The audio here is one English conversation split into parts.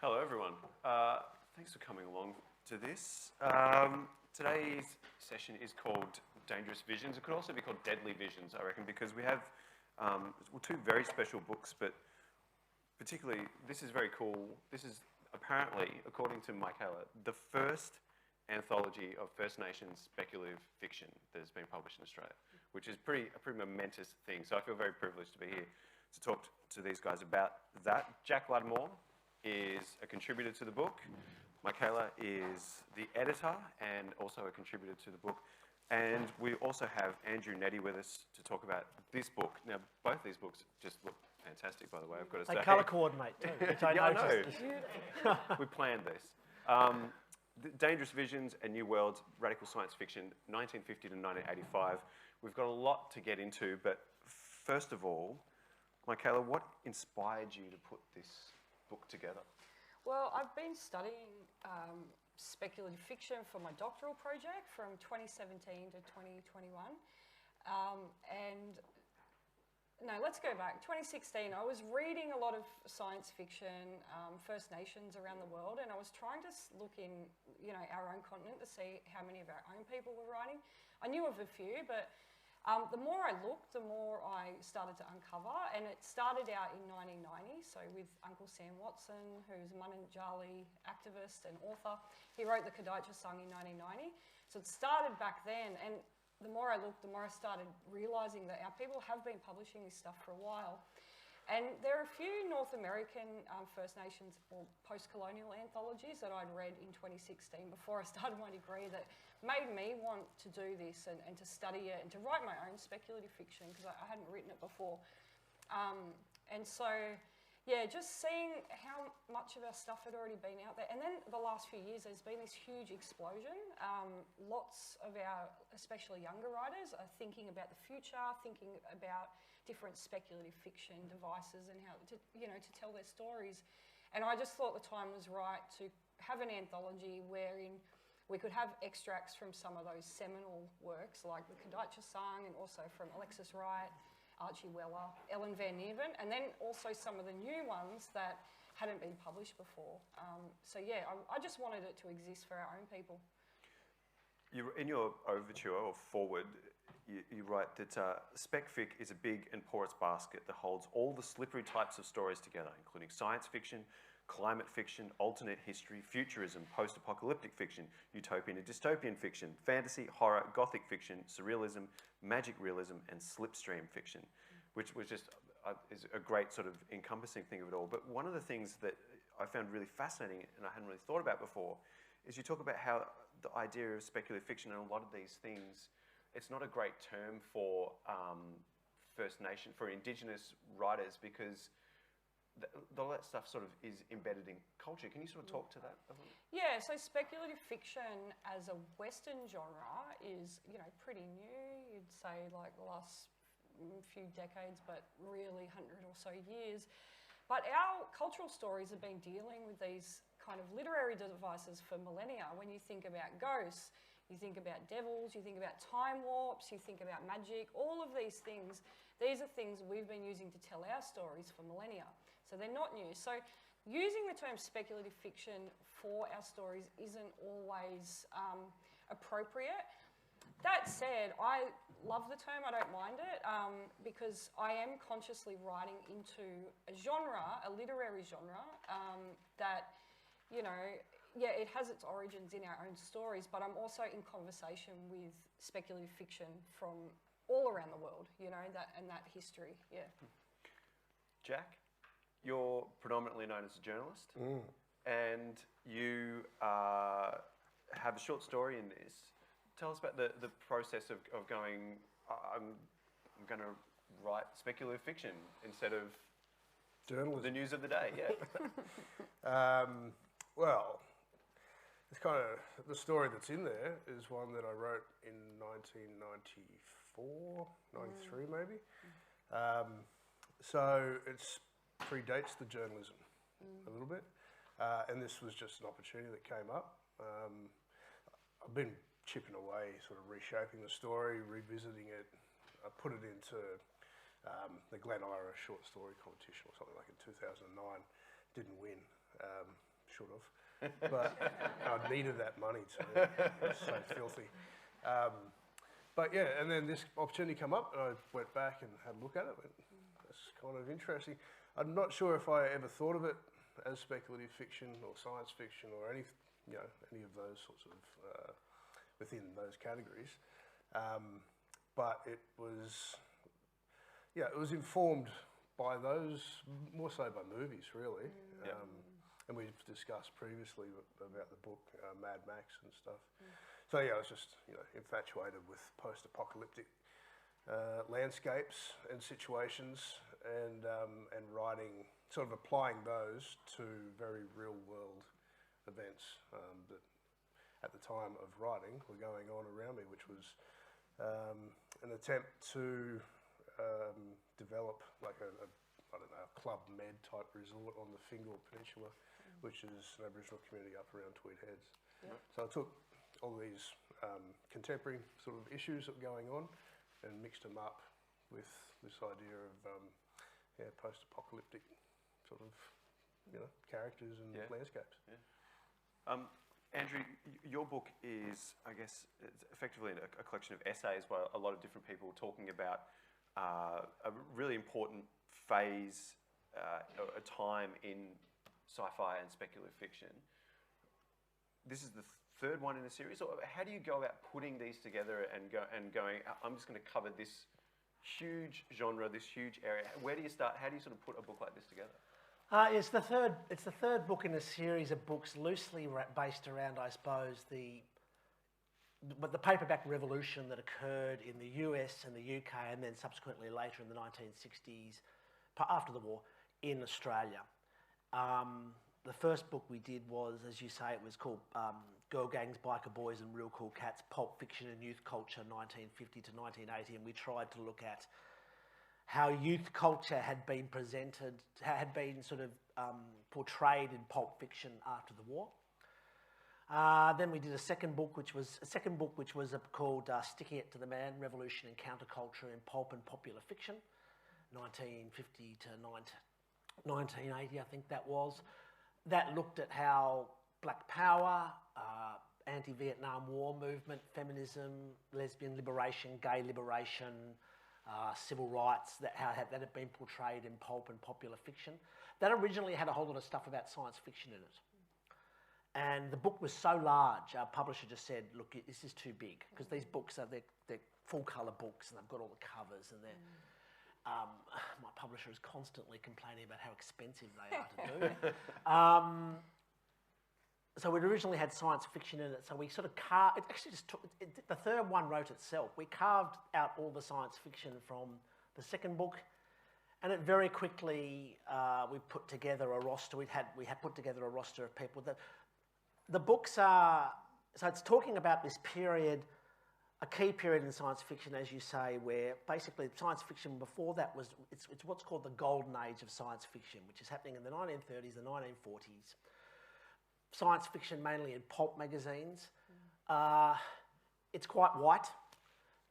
Hello, everyone. Thanks for coming along to this. Today's session is called Dangerous Visions. It could also be called Deadly Visions, I reckon, because we have two very special books, but particularly, this is very cool. This is apparently, according to Mykaela, the first anthology of First Nations speculative fiction that has been published in Australia, which is a pretty momentous thing. So I feel very privileged to be here to talk to these guys about that. Jack Latimore is a contributor to the book. Mykaela is the editor and also a contributor to the book. And we also have Andrew Nette with us to talk about this book. Now, both these books just look fantastic, by the way, I've got to say. They colour coordinate too, which I noticed. I know. We planned this. Dangerous Visions and New Worlds, Radical Science Fiction, 1950 to 1985. We've got a lot to get into, but first of all, Mykaela, what inspired you to put this book together? Well, I've been studying speculative fiction for my doctoral project from 2017 to 2021. Let's go back. 2016, I was reading a lot of science fiction, First Nations around the world, and I was trying to look in, our own continent to see how many of our own people were writing. I knew of a few, but the more I looked, the more I started to uncover, and it started out in 1990, so with Uncle Sam Watson, who's a Mununjali activist and author. He wrote the Kadaitcha Song in 1990, so it started back then, and the more I looked, the more I started realising that our people have been publishing this stuff for a while. And there are a few North American First Nations or post-colonial anthologies that I'd read in 2016 before I started my degree that made me want to do this and to study it and to write my own speculative fiction because I hadn't written it before. Just seeing how much of our stuff had already been out there. And then the last few years, there's been this huge explosion. Lots of our, especially younger writers, are thinking about the future, thinking about different speculative fiction devices and how to tell their stories. And I just thought the time was right to have an anthology wherein we could have extracts from some of those seminal works like the Kadaitcha Song and also from Alexis Wright, Archie Weller, Ellen Van Neerven, and then also some of the new ones that hadn't been published before. I just wanted it to exist for our own people. In your overture or foreword, you write that spec-fic is a big and porous basket that holds all the slippery types of stories together, including science fiction, climate fiction, alternate history, futurism, post-apocalyptic fiction, utopian and dystopian fiction, fantasy, horror, gothic fiction, surrealism, magic realism, and slipstream fiction, which was just is a great sort of encompassing thing of it all. But one of the things that I found really fascinating and I hadn't really thought about before is you talk about how the idea of speculative fiction and a lot of these things, it's not a great term for First Nation, for Indigenous writers, because all that stuff sort of is embedded in culture. Can you sort of talk to that a little? Yeah, so speculative fiction as a Western genre is, pretty new. You'd say like the last few decades, but really 100 or so years. But our cultural stories have been dealing with these kind of literary devices for millennia. When you think about ghosts, you think about devils, you think about time warps, you think about magic, all of these things are things we've been using to tell our stories for millennia. So they're not new. So using the term speculative fiction for our stories isn't always appropriate. That said, I love the term, I don't mind it, because I am consciously writing into a genre, a literary genre, that, it has its origins in our own stories, but I'm also in conversation with speculative fiction from all around the world, that history, yeah. Jack, you're predominantly known as a journalist, and you have a short story in this. Tell us about the process of going, I'm going to write speculative fiction instead of journalism. The news of the day, yeah. Well, it's kind of, the story that's in there is one that I wrote in 1994, 93 maybe. So it predates the journalism a little bit. And this was just an opportunity that came up. I've been chipping away, sort of reshaping the story, revisiting it. I put it into the Glen Ira short story competition or something like in 2009. Didn't win. should have, but I needed that money too. It was so filthy. But yeah, and then this opportunity came up, and I went back and had a look at it. Went, that's kind of interesting. I'm not sure if I ever thought of it as speculative fiction or science fiction or any of those sorts of within those categories. But it was informed by those, more so by movies, really. And we've discussed previously about the book Mad Max and stuff. So yeah, I was just infatuated with post-apocalyptic landscapes and situations, and writing, sort of applying those to very real-world events that at the time of writing were going on around me, which was an attempt to develop like a Club Med type resort on the Fingal Peninsula, which is an Aboriginal community up around Tweed Heads. Yep. So I took all these contemporary sort of issues that were going on and mixed them up with this idea of post-apocalyptic sort of characters and landscapes. Yeah. Andrew, your book is, I guess, it's effectively a collection of essays by a lot of different people talking about a really important phase, a time in sci-fi and speculative fiction. This is the third one in the series. Or how do you go about putting these together and going, I'm just going to cover this huge genre, this huge area? Where do you start? How do you sort of put a book like this together? It's the third book in a series of books loosely based around, I suppose, the paperback revolution that occurred in the US and the UK, and then subsequently later in the 1960s, after the war, in Australia. The first book we did was, as you say, it was called Girl Gangs, Biker Boys and Real Cool Cats, Pulp Fiction and Youth Culture, 1950 to 1980, and we tried to look at how youth culture had been presented, had been sort of portrayed in pulp fiction after the war. Then we did a second book, which was called Sticking It to the Man: Revolution and Counterculture in Pulp and Popular Fiction, 1950 to 1980, I think that was. That looked at how Black Power, anti-Vietnam War movement, feminism, lesbian liberation, gay liberation, civil rights, how that had been portrayed in pulp and popular fiction. That originally had a whole lot of stuff about science fiction in it. And the book was so large, our publisher just said, look, this is too big, because these books they're full colour books and they've got all the covers, and my publisher is constantly complaining about how expensive they are to do. So we'd originally had science fiction in it, so we sort of carved, it actually just took, the third one wrote itself. We carved out all the science fiction from the second book, and it very quickly, we put together a roster. We had put together a roster of people. The books are, so it's talking about this period, a key period in science fiction, as you say, where basically science fiction before that was, it's what's called the golden age of science fiction, which is happening in the 1930s, the 1940s. Science fiction mainly in pulp magazines. It's quite white.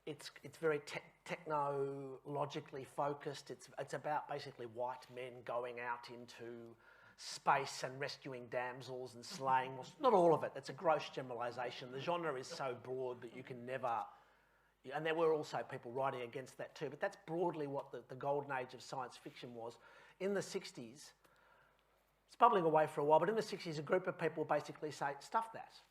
It's very technologically focused. It's about basically white men going out into space and rescuing damsels and slaying. Not all of it. It's a gross generalisation. The genre is so broad that you can never. And there were also people writing against that too. But that's broadly what the golden age of science fiction was. In the 60s. It's bubbling away for a while, but in the 60s, a group of people basically say, stuff that.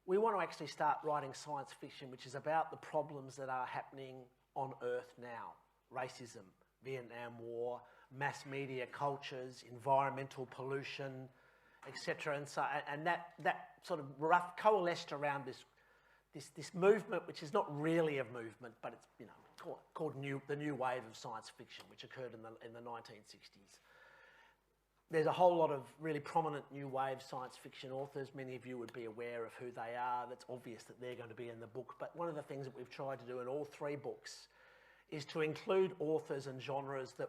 We want to actually start writing science fiction, which is about the problems that are happening on Earth now. Racism, Vietnam War, mass media cultures, environmental pollution, etc. And that sort of coalesced around this movement, which is not really a movement, but it's called the new wave of science fiction, which occurred in the 1960s. There's a whole lot of really prominent new wave science fiction authors. Many of you would be aware of who they are. That's obvious that they're going to be in the book. But one of the things that we've tried to do in all three books is to include authors and genres that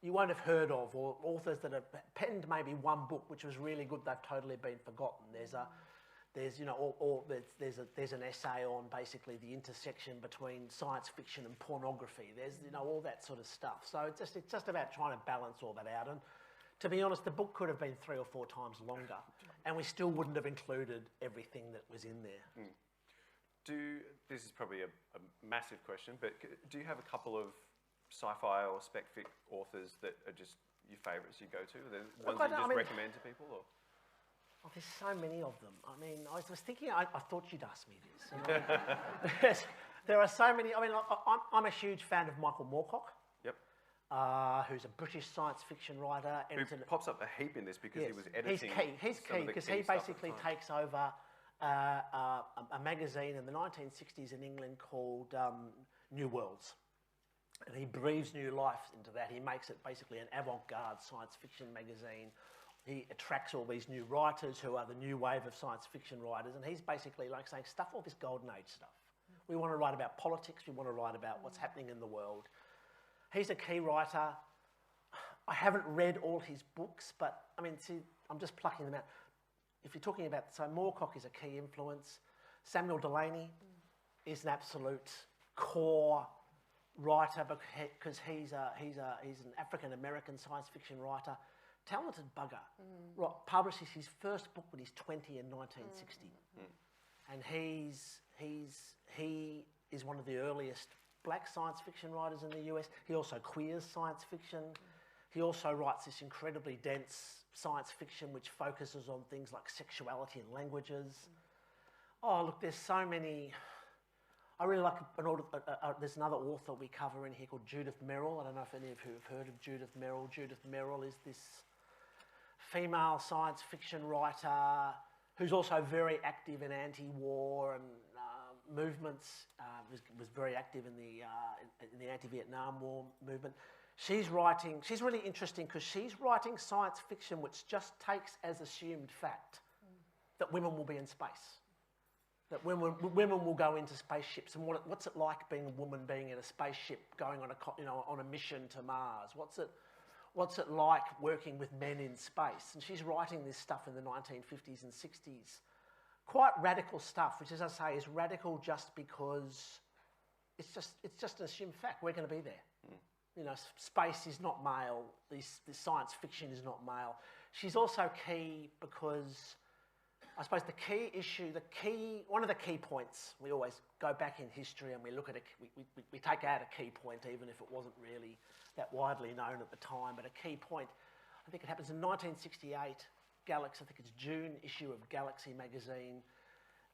you won't have heard of, or authors that have penned maybe one book which was really good. They've totally been forgotten. There's an essay on basically the intersection between science fiction and pornography. There's all that sort of stuff. So it's just about trying to balance all that out. And To be honest, the book could have been 3 or 4 times longer, and we still wouldn't have included everything that was in there. This is probably a massive question, but do you have a couple of sci-fi or spec fic authors that are just your favourites you go to? Are there ones that you just recommend to people? Or? Oh, there's so many of them. I mean, I was thinking, I thought you'd ask me this. You know? There are so many. I mean, I'm a huge fan of Michael Moorcock. Yep. Who's a British science fiction writer. Who pops up a heap in this because he was editing. He's key because he basically takes over a magazine in the 1960s in England called New Worlds. And he breathes new life into that. He makes it basically an avant-garde science fiction magazine. He attracts all these new writers who are the new wave of science fiction writers. And he's basically like saying, stuff all this golden age stuff. We want to write about politics. We want to write about what's happening in the world. He's a key writer. I haven't read all his books, but I mean, see, I'm just plucking them out. If you're talking about, so Moorcock is a key influence. Samuel Delaney is an absolute core writer because he's an African-American science fiction writer. Talented bugger. Publishes his first book when he's 20 in 1960. And he is one of the earliest black science fiction writers in the US. He also queers science fiction. He also writes this incredibly dense science fiction which focuses on things like sexuality and languages. Oh, look, there's so many. I really like, there's another author we cover in here called Judith Merrill. I don't know if any of you have heard of Judith Merrill. Judith Merrill is this female science fiction writer who's also very active in anti-war and movements, was very active in the anti-Vietnam War movement. She's really interesting because she's writing science fiction which just takes as assumed fact that women will be in space. That women will go into spaceships, and what's it like being a woman being in a spaceship going on a mission to Mars? What's it like working with men in space? And she's writing this stuff in the 1950s and 60s. Quite radical stuff, which, as I say, is radical just because it's just an assumed fact. We're going to be there. You know, space is not male. This science fiction is not male. She's also key because I suppose the key issue, one of the key points, we always go back in history and we look at we take out a key point even if it wasn't really that widely known at the time, but a key point, I think it happens in 1968, Galaxy, I think it's June issue of Galaxy magazine.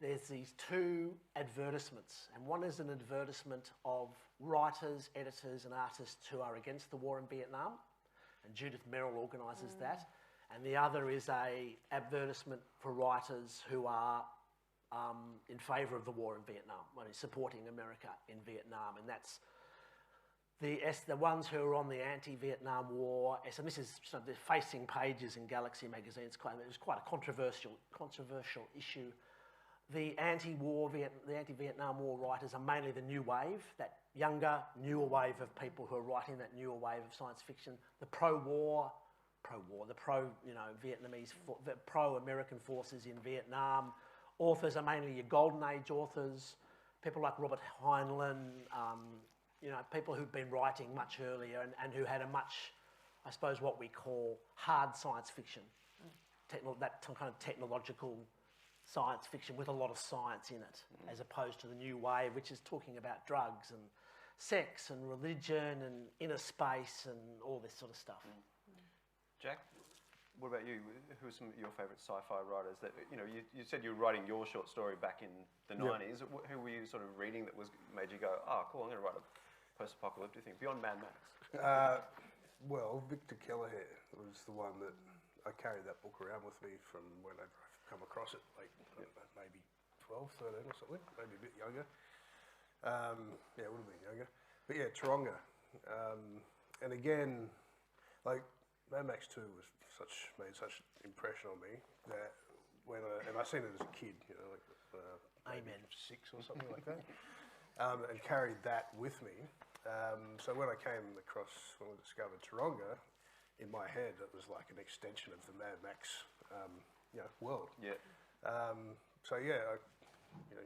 There's these 2 advertisements, and one is an advertisement of writers, editors and artists who are against the war in Vietnam, and Judith Merrill organises that. And the other is a advertisement for writers who are in favour of the war in Vietnam, supporting America in Vietnam, and that's the ones who are on the anti-Vietnam war. So this is sort of the facing pages in Galaxy magazine. It was quite a controversial issue. The anti-Vietnam war writers are mainly the new wave, that younger, newer wave of people who are writing that newer wave of science fiction. The Vietnamese, the pro-American forces in Vietnam. Authors are mainly your golden age authors, people like Robert Heinlein, people who've been writing much earlier and who had a much, I suppose, what we call hard science fiction, that kind of technological science fiction with a lot of science in it, as opposed to the new wave, which is talking about drugs and sex and religion and inner space and all this sort of stuff. Jack, what about you? Who are some of your favourite sci-fi writers that, you said you were writing your short story back in the 90s. Who were you sort of reading that made you go, oh, cool, I'm going to write a post-apocalyptic thing beyond Mad Max? Well, Victor Kelleher was the one that I carried that book around with me from when I'd come across it, like maybe 12, 13 or something, maybe a bit younger. It would have been younger. But yeah, Taronga. And again, like Mad Max 2 made such impression on me that and I seen it as a kid, Amen. 6 or something like that, and carried that with me. So when I discovered Taronga, in my head it was like an extension of the Mad Max, world. Yeah. I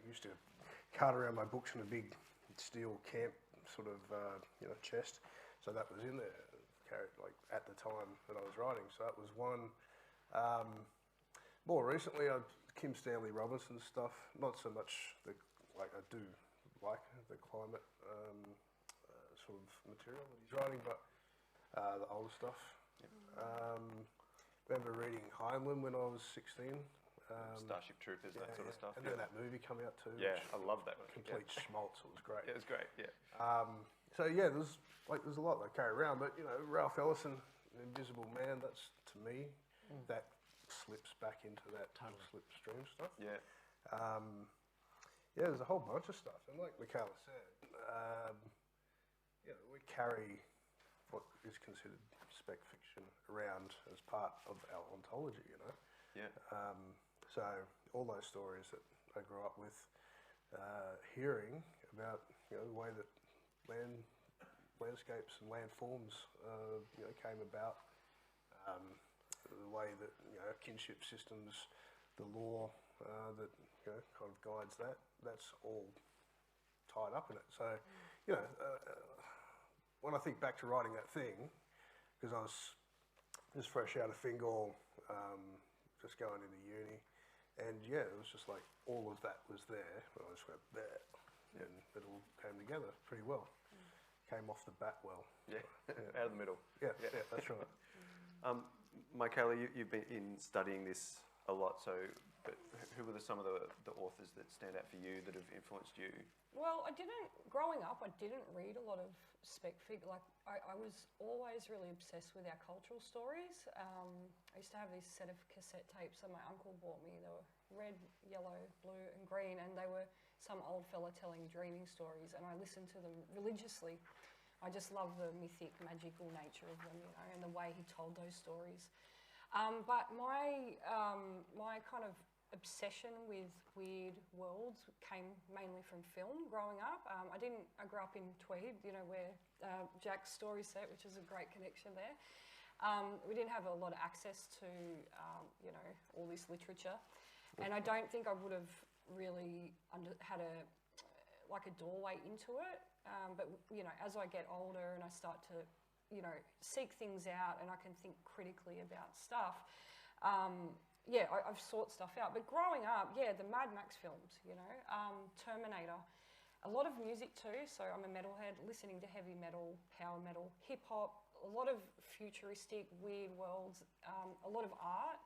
used to cart around my books in a big steel camp sort of chest, so that was in there. carried like at the time that I was writing. So that was one. More recently, Kim Stanley Robinson's stuff. Not so much I do like the climate sort of material that he's writing, but the older stuff. Remember reading Heinlein when I was 16. Starship Troopers, that sort of stuff. And then that movie come out too. Yeah, I love that movie. Complete schmaltz. It was great. Yeah, it was great. Yeah. So yeah, there's a lot that I carry around, but you know, Ralph Ellison, Invisible Man. That's to me that slips back into that total slipstream stuff. Yeah. Yeah, there's a whole bunch of stuff, and like Mykaela said, you know, we carry what is considered spec fiction around as part of our ontology. You know. Yeah. So all those stories that I grew up with, hearing about, you know, the way that landscapes and landforms, you know, came about, the way that, you know, kinship systems, the law that, you know, kind of guides that, that's all tied up in it. So, you know, when I think back to writing that thing, because I was just fresh out of Fingal, just going into uni, and yeah, it was just like all of that was there, and I just went there, and it all came together pretty well. Came off the bat well. Yeah, out of the middle. Yeah, that's right. Mykaela, you've been studying this a lot, so but who were some of the authors that stand out for you that have influenced you? Well, growing up, I didn't read a lot of spec fic. Like, I was always really obsessed with our cultural stories. I used to have this set of cassette tapes that my uncle bought me. They were red, yellow, blue and green, and they were some old fella telling dreaming stories, and I listened to them religiously. I just love the mythic, magical nature of them, you know, and the way he told those stories. But my kind of obsession with weird worlds came mainly from film growing up. I grew up in Tweed, you know, where Jack's story set, which is a great connection there. We didn't have a lot of access to, you know, all this literature. And I don't think I would have really had a doorway into it. But, you know, as I get older and I start to, you know, seek things out and I can think critically about stuff, yeah, I've sought stuff out. But growing up, yeah, the Mad Max films, you know, Terminator, a lot of music too. So I'm a metalhead, listening to heavy metal, power metal, hip hop, a lot of futuristic, weird worlds, a lot of art.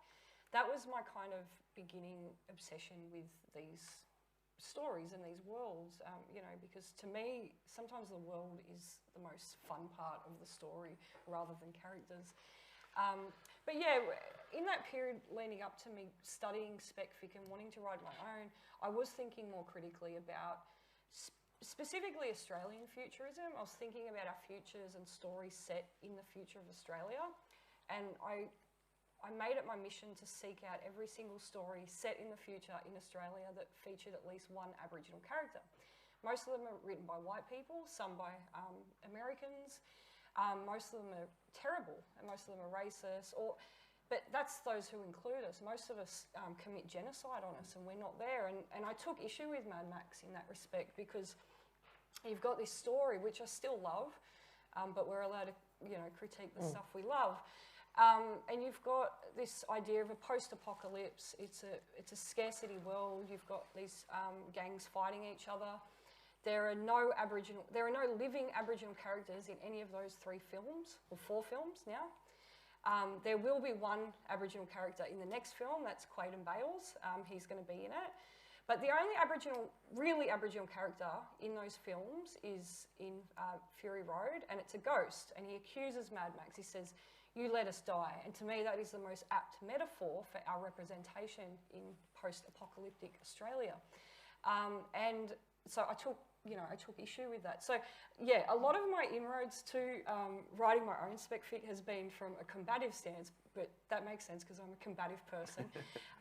That was my kind of beginning obsession with these stories and these worlds, you know, because to me, sometimes the world is the most fun part of the story rather than characters. But yeah, in that period leading up to me studying spec fic and wanting to write my own, I was thinking more critically about specifically Australian futurism. I was thinking about our futures and stories set in the future of Australia, and I made it my mission to seek out every single story set in the future in Australia that featured at least one Aboriginal character. Most of them are written by white people, some by Americans. Most of them are terrible, and most of them are racist. But that's those who include us. Most of us commit genocide on us, and we're not there. And I took issue with Mad Max in that respect, because you've got this story, which I still love, but we're allowed to, you know, critique the stuff we love. And you've got this idea of a post-apocalypse. It's a scarcity world. You've got these gangs fighting each other. There are no living Aboriginal characters in any of those 3 films, or 4 films now. There will be one Aboriginal character in the next film. That's Quaden Bales. He's going to be in it. But the only really Aboriginal character in those films is in Fury Road, and it's a ghost. And he accuses Mad Max. He says, "You let us die." And to me, that is the most apt metaphor for our representation in post-apocalyptic Australia. And so I took issue with that. So yeah, a lot of my inroads to writing my own spec fic has been from a combative stance, but that makes sense because I'm a combative person.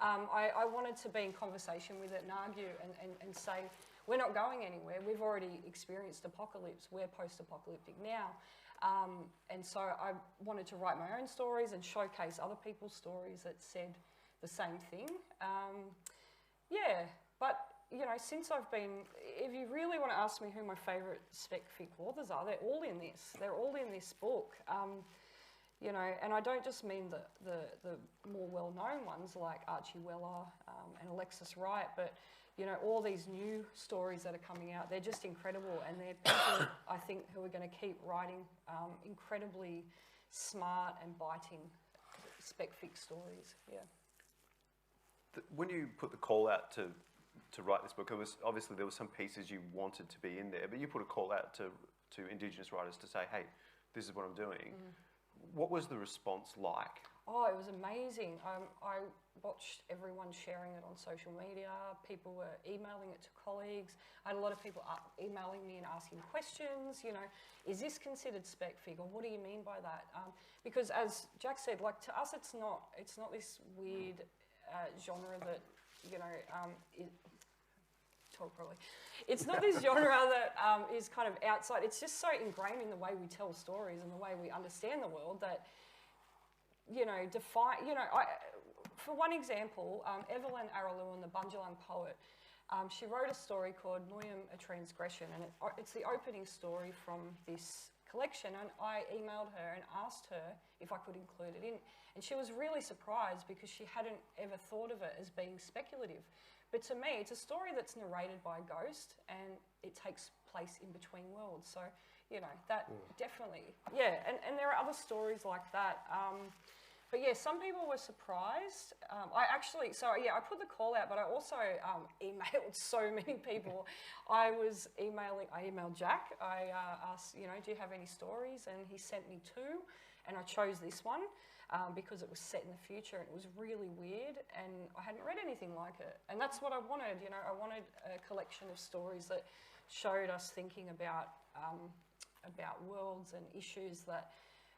I wanted to be in conversation with it and argue and say, we're not going anywhere. We've already experienced apocalypse. We're post-apocalyptic now. And so I wanted to write my own stories and showcase other people's stories that said the same thing. Yeah, but you know, since I've been, if you really want to ask me who my favourite spec fic authors are, they're all in this. They're all in this book. you know, and I don't just mean the more well-known ones like Archie Weller and Alexis Wright, but, you know, all these new stories that are coming out, they're just incredible, and they're people, I think, who are going to keep writing incredibly smart and biting spec fic stories, yeah. When you put the call out to write this book, it was obviously there were some pieces you wanted to be in there, but you put a call out to Indigenous writers to say, hey, this is what I'm doing. What was the response like? Oh, it was amazing. I watched everyone sharing it on social media. People were emailing it to colleagues. I had a lot of people emailing me and asking questions, you know, is this considered spec fic, or what do you mean by that? Because as Jack said, like, to us it's not this weird genre that, you know, it's not this genre that is kind of outside. It's just so ingrained in the way we tell stories and the way we understand the world that, you know, for one example, Evelyn Araluen, the Bunjalung poet, she wrote a story called Nuyum, a Transgression, and it's the opening story from this collection, and I emailed her and asked her if I could include it in, and she was really surprised because she hadn't ever thought of it as being speculative. But to me, it's a story that's narrated by a ghost, and it takes place in between worlds. So, you know, that definitely, yeah. And there are other stories like that. But yeah, some people were surprised. I put the call out, but I also emailed so many people. I emailed Jack. I asked, you know, do you have any stories? And he sent me 2, and I chose this one. Because it was set in the future, and it was really weird, and I hadn't read anything like it. And that's what I wanted, you know, I wanted a collection of stories that showed us thinking about worlds and issues that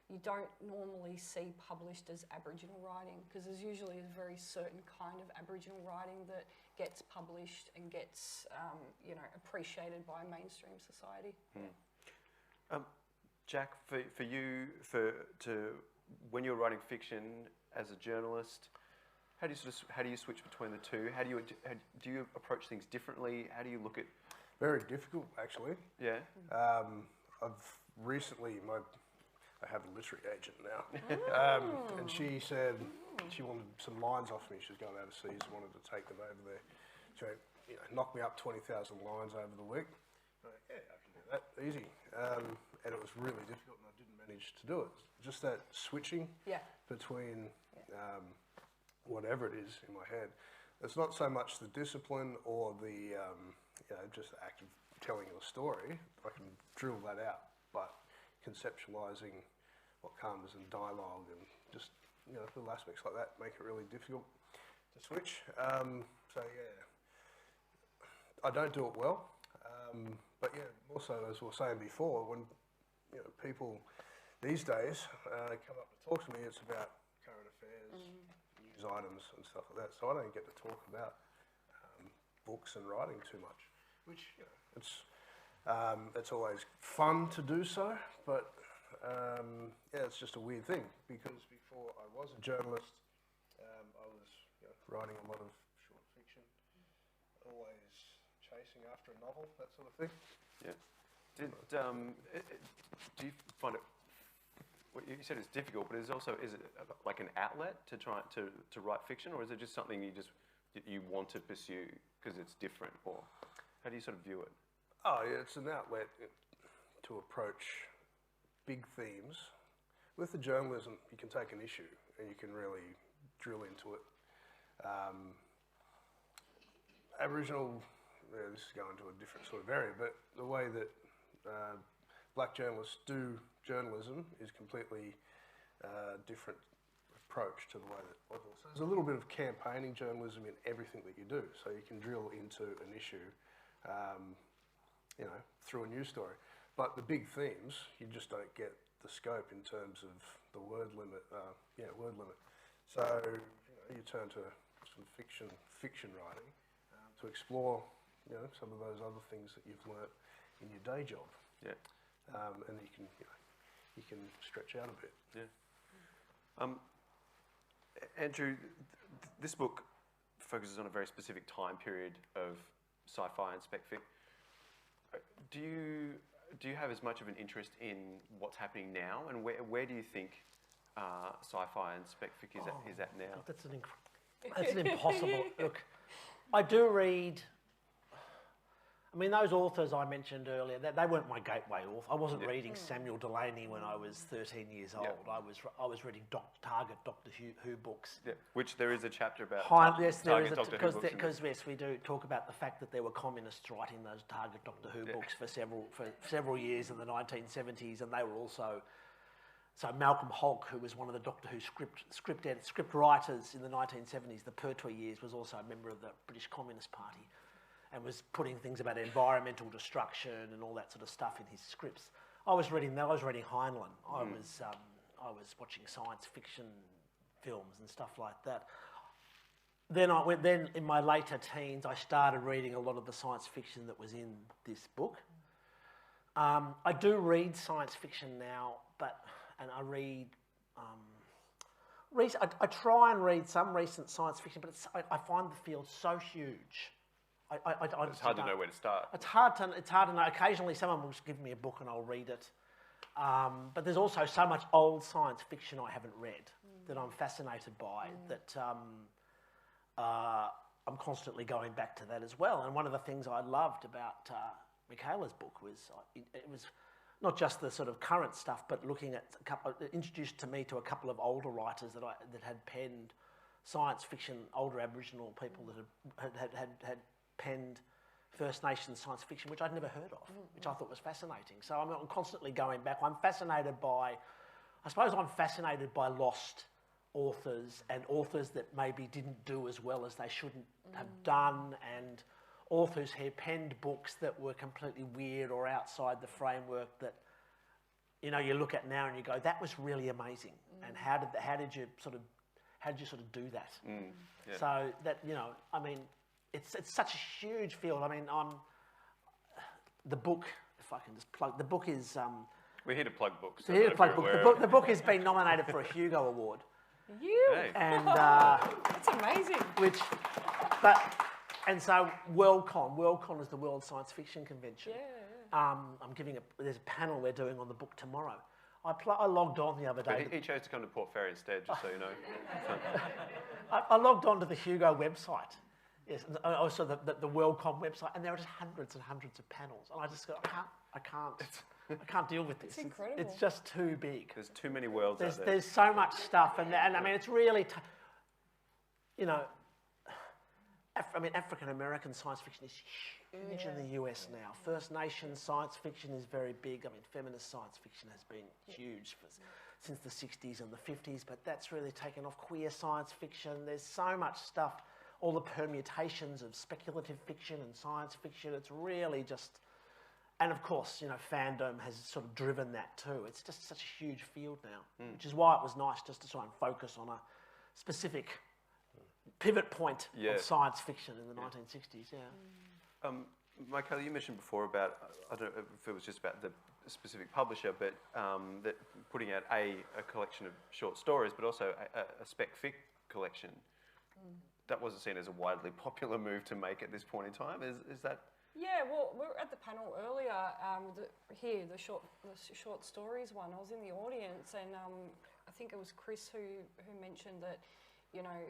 you don't normally see published as Aboriginal writing, because there's usually a very certain kind of Aboriginal writing that gets published and gets, you know, appreciated by mainstream society. Jack, for you, when you're writing fiction as a journalist, how do you switch between the two? Do you approach things differently? How do you look at? Very difficult, actually. Yeah. I've recently, I have a literary agent now, and she said she wanted some lines off me. She was going overseas and wanted to take them over there. So, you know, knock me up 20,000 lines over the week. Yeah, I can do that, easy. And it was really difficult, and I didn't manage to do it. Just that switching between whatever it is in my head. It's not so much the discipline or the you know, just the act of telling a story. I can drill that out, but conceptualising what comes in dialogue and just, you know, little aspects like that make it really difficult to switch. So yeah, I don't do it well. But yeah, also as we were saying before, when, you know, people these days come up to talk to me, it's about current affairs, news items and stuff like that. So I don't get to talk about books and writing too much, which, you know, it's always fun to do so, but yeah, it's just a weird thing, because before I was a journalist, I was, you know, writing a lot of short fiction, always chasing after a novel, that sort of thing. Yeah. Do you find it? Well, you said it's difficult, but is it like an outlet to try to write fiction, or is it just something you want to pursue because it's different, or how do you sort of view it? Oh, yeah, it's an outlet to approach big themes. With the journalism, you can take an issue and you can really drill into it. Aboriginal, yeah, this is going to a different sort of area, but the way that black journalists do journalism is completely different approach to the way that white journalists. So there's a little bit of campaigning journalism in everything that you do, so you can drill into an issue, you know, through a news story. But the big themes, you just don't get the scope in terms of the word limit. Word limit. So you know, you turn to some fiction writing to explore, you know, some of those other things that you've learnt in your day job. Yeah. And you can stretch out a bit. Yeah. Andrew, this book focuses on a very specific time period of sci-fi and spec fic. Do you have as much of an interest in what's happening now, and where do you think sci-fi and spec fic is at now? That's an impossible look. I do read. I mean, those authors I mentioned earlier, they weren't my gateway author. I wasn't reading Samuel Delaney when I was 13 years old. I was reading Target Doctor Who books. Yeah, which there is a chapter about. Yes, there is because yes, we do talk about the fact that there were communists writing those Target Doctor Who books for several years in the 1970s, and they were also. So Malcolm Hulke, who was one of the Doctor Who script writers in the 1970s, the Pertwee years, was also a member of the British Communist Party, and was putting things about environmental destruction and all that sort of stuff in his scripts. I was reading Heinlein. I was watching science fiction films and stuff like that. Then in my later teens, I started reading a lot of the science fiction that was in this book. I do read science fiction now, and I read. I try and read some recent science fiction, but I find the field so huge. It's hard to know where to start. It's hard to know. Occasionally, someone will just give me a book and I'll read it. But there's also so much old science fiction I haven't read that I'm fascinated by. That I'm constantly going back to that as well. And one of the things I loved about Mykaela's book was it was not just the sort of current stuff, but looking at introduced to me to a couple of older writers that had penned science fiction, older Aboriginal people that had penned First Nations science fiction, which I'd never heard of, which I thought was fascinating. So I'm constantly going back. I'm fascinated by lost authors and authors that maybe didn't do as well as they shouldn't have done, and authors who penned books that were completely weird or outside the framework that, you know, you look at now and you go, that was really amazing. And how did you sort of do that? Yeah. So that, you know, I mean, it's such a huge field. I mean, the book, if I can just plug, the book is... We're here to plug books. We're here to plug books. The book has been nominated for a Hugo Award. Hey. And that's amazing. And so Worldcon is the World Science Fiction Convention. Yeah. There's a panel we're doing on the book tomorrow. I logged on the other day. But he chose to come to Port Fairy instead, just so you know. I logged on to the Hugo website. Yes, and also the Worldcon website, and there are just hundreds and hundreds of panels. And I just go, I can't deal with this. It's incredible. It's just too big. There's too many worlds out there. There's so much stuff, and I mean, it's really, you know, African American science fiction is huge in the US now. First Nations science fiction is very big. I mean, feminist science fiction has been huge since the 60s and the 50s, but that's really taken off. Queer science fiction, there's so much stuff, all the permutations of speculative fiction and science fiction. It's really just, and of course, you know, fandom has sort of driven that too. It's just such a huge field now, which is why it was nice just to try and focus on a specific pivot point of science fiction in the 1960s, Mykaela, you mentioned before about, I don't know if it was just about the specific publisher, but that putting out a collection of short stories, but also a spec fic collection. That wasn't seen as a widely popular move to make at this point in time. Is that? Yeah, well, we were at the panel earlier. The short stories one. I was in the audience, and I think it was Chris who mentioned that, you know,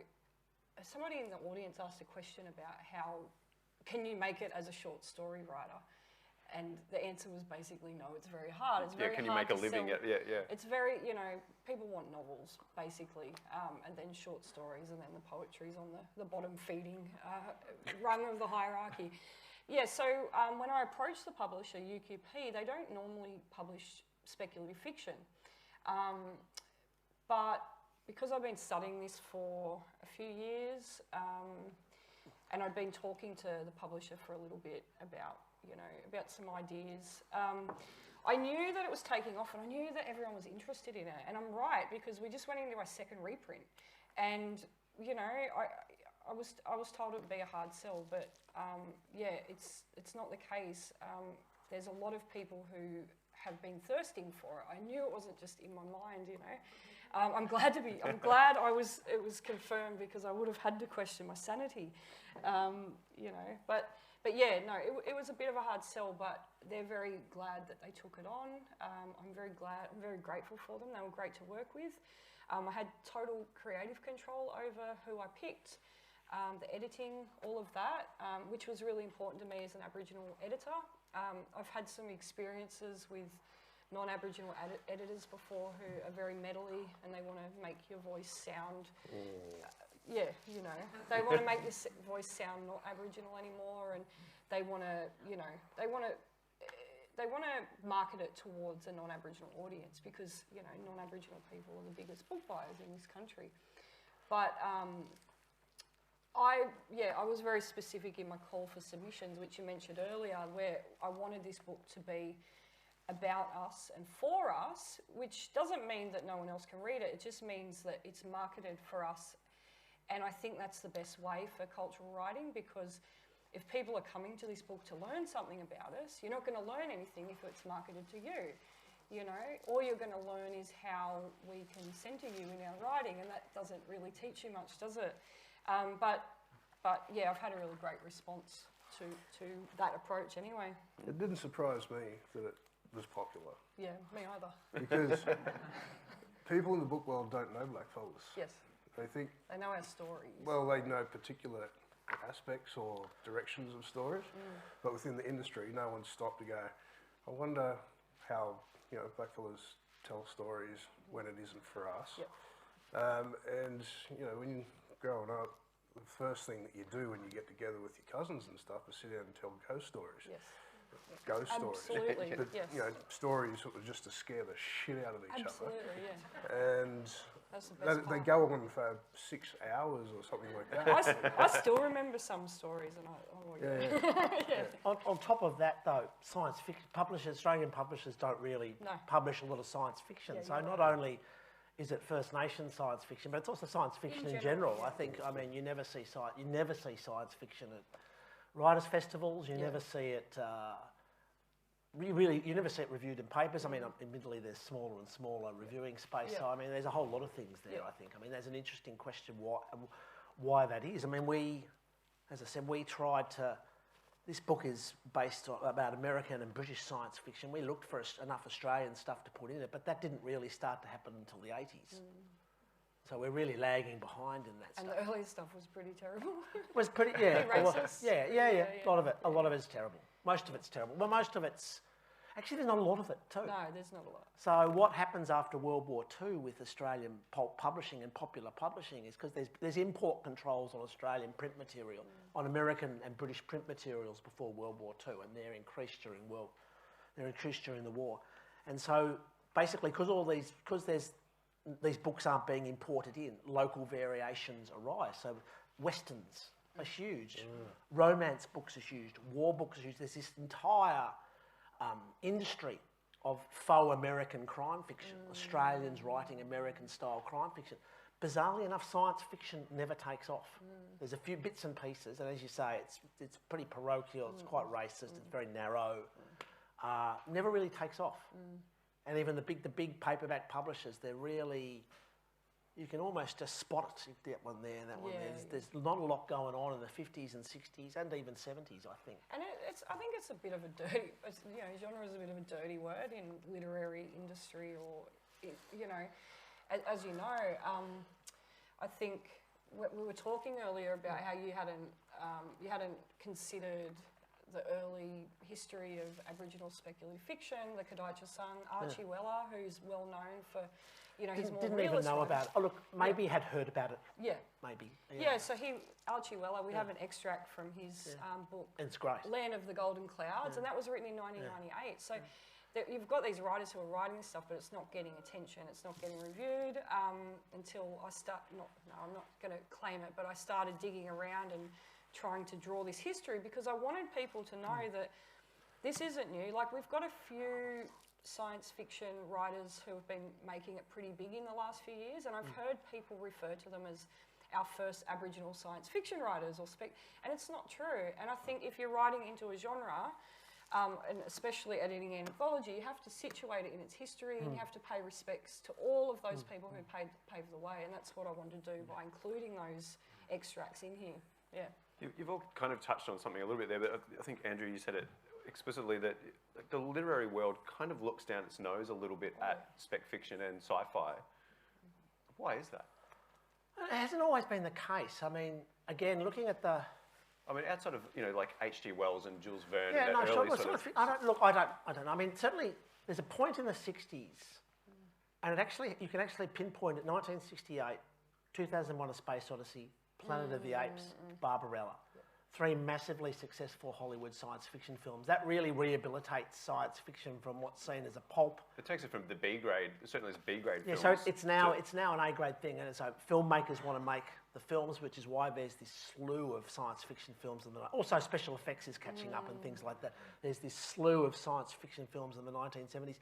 somebody in the audience asked a question about how can you make it as a short story writer, and the answer was basically no. It's very hard. It's very can hard you make a living at It's very, you know, people want novels basically, and then short stories, and then the poetry's on the bottom feeding rung of the hierarchy. Yeah, so when I approached the publisher, UQP, they don't normally publish speculative fiction. But because I've been studying this for a few years, and I'd been talking to the publisher for a little bit about, you know, about some ideas, I knew that it was taking off, and I knew that everyone was interested in it. And I'm right, because we just went into our second reprint. And, you know, I was told it would be a hard sell, but yeah, it's not the case. There's a lot of people who have been thirsting for it. I knew it wasn't just in my mind, you know. I'm glad it was confirmed, because I would have had to question my sanity, you know. But yeah, no, it was a bit of a hard sell, but they're very glad that they took it on. I'm very grateful for them. They were great to work with. I had total creative control over who I picked, the editing, all of that, which was really important to me as an Aboriginal editor. I've had some experiences with non-Aboriginal editors before who are very metally and they want to make your voice sound, yeah, you know, they want to make your voice sound not Aboriginal anymore, and they want to, you know, they want to market it towards a non-Aboriginal audience because, you know, non-Aboriginal people are the biggest book buyers in this country. But I was very specific in my call for submissions, which you mentioned earlier, where I wanted this book to be about us and for us, which doesn't mean that no one else can read it. It just means that it's marketed for us. And I think that's the best way for cultural writing, because if people are coming to this book to learn something about us, you're not going to learn anything if it's marketed to you. You know, all you're going to learn is how we can centre you in our writing, and that doesn't really teach you much, does it? But yeah, I've had a really great response to that approach anyway. It didn't surprise me that it was popular. Yeah, me either. Because people in the book world don't know blackfellas. Yes. They think... They know our stories. Well, they know particular aspects or directions of stories, but within the industry, no one's stopped to go, I wonder how, you know, blackfellas tell stories when it isn't for us. Yep. And, you know, when you're growing up, the first thing that you do when you get together with your cousins and stuff is sit down and tell ghost stories. Yes. Ghost stories. Absolutely, But, yes. you know, stories that were just to scare the shit out of each Absolutely, yeah. other. And That's the best they part. go on for 6 hours or something like that. I still remember some stories, and On top of that, though, science fiction publishers, Australian publishers, don't really publish a lot of science fiction. Yeah, so you're not right. only is it First Nation science fiction, but it's also science fiction in general. I think. I mean, you never see science fiction at writers' festivals. You never see it. You never see it reviewed in papers. I mean, admittedly, there's smaller and smaller reviewing space. Yeah. So I mean, there's a whole lot of things there. I think. I mean, there's an interesting question why that is. I mean, as I said, we tried to. This book is based on, about American and British science fiction. We looked for enough Australian stuff to put in it, but that didn't really start to happen until the 80s. So we're really lagging behind in that And stuff. the early stuff was pretty terrible. It was pretty, Pretty racist. Yeah. A lot of it's terrible. Most of it's terrible. Well, most of it's... Actually, there's not a lot of it, too. No, there's not a lot. So what happens after World War II with Australian pulp publishing and popular publishing is because there's import controls on Australian print material, on American and British print materials before World War II, and they're increased during the war. And so basically, because these books aren't being imported in, local variations arise. So westerns are huge, romance books are huge, war books are huge. There's this entire industry of faux American crime fiction, Australians writing American-style crime fiction. Bizarrely enough, science fiction never takes off. There's a few bits and pieces, and as you say, it's pretty parochial, it's quite racist, it's very narrow. Never really takes off. And even the big paperback publishers, they're really... You can almost just spot it, if that one there and that one there. There's not a lot going on in the 50s and 60s and even 70s, I think. And I think it's a bit of a dirty, genre is a bit of a dirty word in literary industry, or, you know, as you know, I think we were talking earlier about how you hadn't considered the early history of Aboriginal speculative fiction, the Kadaitcha Sung, Archie Weller, who's well known for, you know, his more Didn't even know about it. Oh, look, maybe had heard about it. Yeah. Maybe. Yeah, so Archie Weller, we have an extract from his book, And it's great. Land of the Golden Clouds, and that was written in 1998. So you've got these writers who are writing this stuff, but it's not getting attention, it's not getting reviewed until I I'm not going to claim it, but I started digging around and trying to draw this history because I wanted people to know that this isn't new. Like, we've got a few science fiction writers who have been making it pretty big in the last few years, and I've heard people refer to them as our first Aboriginal science fiction writers, and it's not true. And I think if you're writing into a genre, and especially editing an anthology, you have to situate it in its history, and you have to pay respects to all of those people who paved the way, and that's what I wanted to do by including those extracts in here. Yeah. You've all kind of touched on something a little bit there, but I think, Andrew, you said it explicitly, that the literary world kind of looks down its nose a little bit at spec fiction and sci-fi. Why is that? It hasn't always been the case. I mean, again, looking at the... I mean, outside of, like H.G. Wells and Jules Verne Yeah, and no, that sure. early Well, sort of... I don't know. I mean, certainly there's a point in the 60s, and you can actually pinpoint it, 1968, 2001: A Space Odyssey, Planet of the Apes, Barbarella. 3 massively successful Hollywood science fiction films. That really rehabilitates science fiction from what's seen as a pulp. It takes it from the B grade, certainly as B grade Yeah, films. so it's now an A grade thing, and so filmmakers want to make the films, which is why there's this slew of science fiction films. Also, special effects is catching up and things like that. There's this slew of science fiction films in the 1970s.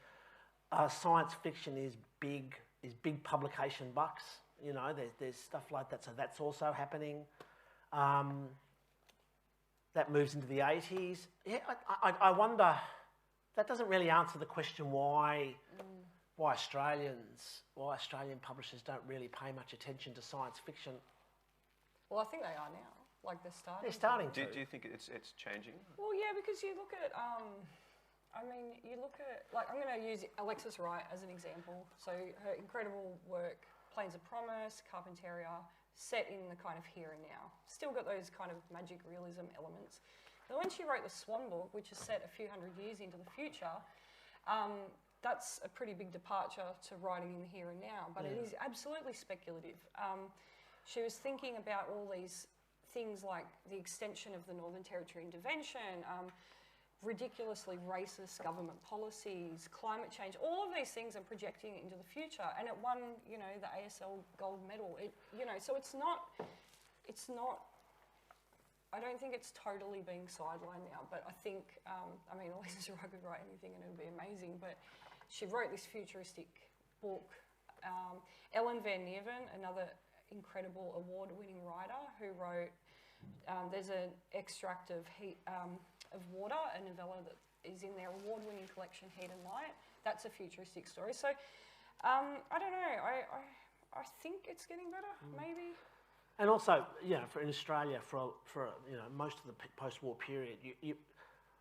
Science fiction is big publication bucks. There's stuff like that. So that's also happening. That moves into the 80s. Yeah, I wonder. That doesn't really answer the question why Australian publishers don't really pay much attention to science fiction. Well, I think they are now. Like they're starting. They're starting to. Do you think it's changing? Well, yeah, because you look at, like, I'm going to use Alexis Wright as an example. So her incredible work, Planes of Promise, Carpentaria, set in the kind of here and now. Still got those kind of magic realism elements. But when she wrote the Swan book, which is set a few hundred years into the future, that's a pretty big departure to writing in the here and now, but it is absolutely speculative. She was thinking about all these things like the extension of the Northern Territory intervention, ridiculously racist government policies, climate change, all of these things are projecting into the future. And it won, the ASL gold medal. So it's not, I don't think it's totally being sidelined now, but I think, Alexis Wright could write anything and it would be amazing, but she wrote this futuristic book. Ellen Van Neerven, another incredible award-winning writer who wrote, there's an extract of Water, a novella that is in their award-winning collection, Heat and Light. That's a futuristic story. So, I don't know. I think it's getting better, maybe. And also, in Australia, for most of the post-war period,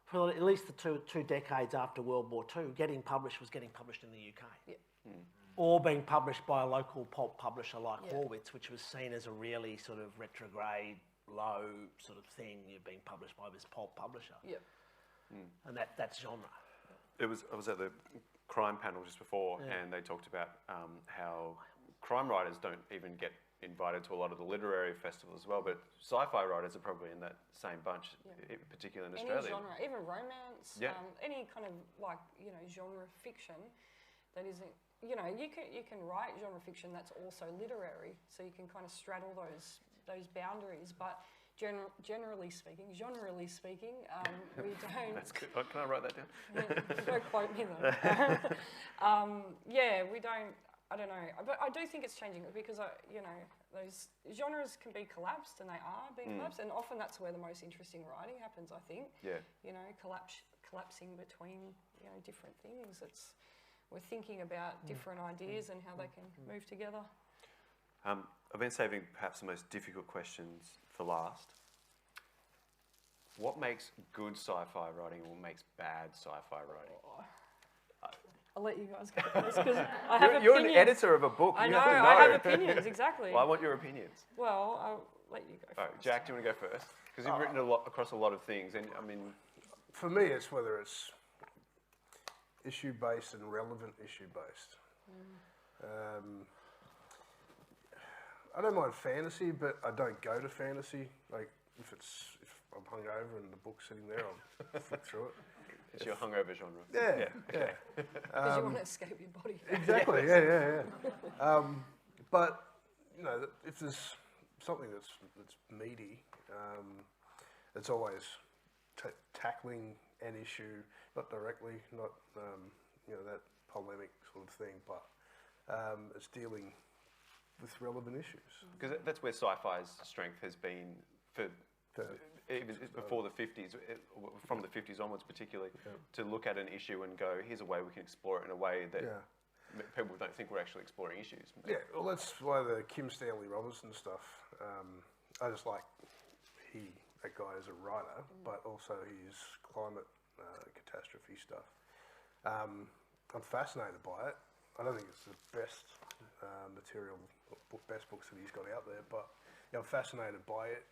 for at least the two decades after World War II, getting published in the UK. Yeah. Or being published by a local pulp publisher like Horwitz, which was seen as a really sort of retrograde, low sort of thing. You're being published by this pulp publisher. Yep. And that's genre. I was at the crime panel just before, and they talked about how crime writers don't even get invited to a lot of the literary festivals as well, but sci-fi writers are probably in that same bunch, particularly in Australia. Any genre, even romance, any kind of genre fiction that isn't, you can write genre fiction that's also literary, so you can kind of straddle those boundaries, but generally speaking, we don't... That's good. Can I write that down? Don't quote me though. We don't, I don't know, but I do think it's changing because, those genres can be collapsed, and they are being collapsed, and often that's where the most interesting writing happens, I think. Yeah. Collapsing between, different things. We're thinking about different ideas and how they can move together. I've been saving perhaps the most difficult questions for last. What makes good sci-fi writing and what makes bad sci-fi writing? I'll let you guys go first because I have opinions. You're an editor of a book. I you know, have to know. I have opinions, exactly. Well, I want your opinions. Well, I'll let you go first. All right, Jack, do you want to go first? Because you've written across a lot of things, and I mean... For me, it's whether it's issue-based and relevant issue-based. I don't mind fantasy, but I don't go to fantasy. Like, if I'm hungover and the book's sitting there, I'll flick through it. It's your hungover genre. Yeah. Because you want to escape your body. Exactly, yeah. But, if there's something that's meaty, it's always tackling an issue, not directly, not, that polemic sort of thing, but it's dealing with relevant issues. Because that's where sci-fi's strength has been even before the 50s, from the 50s onwards particularly, to look at an issue and go, here's a way we can explore it in a way that people don't think we're actually exploring issues. Yeah, well, that's why the Kim Stanley Robinson stuff, I just like that guy as a writer, but also his climate catastrophe stuff. I'm fascinated by it, I don't think it's the best material, best books that he's got out there, but I'm fascinated by it.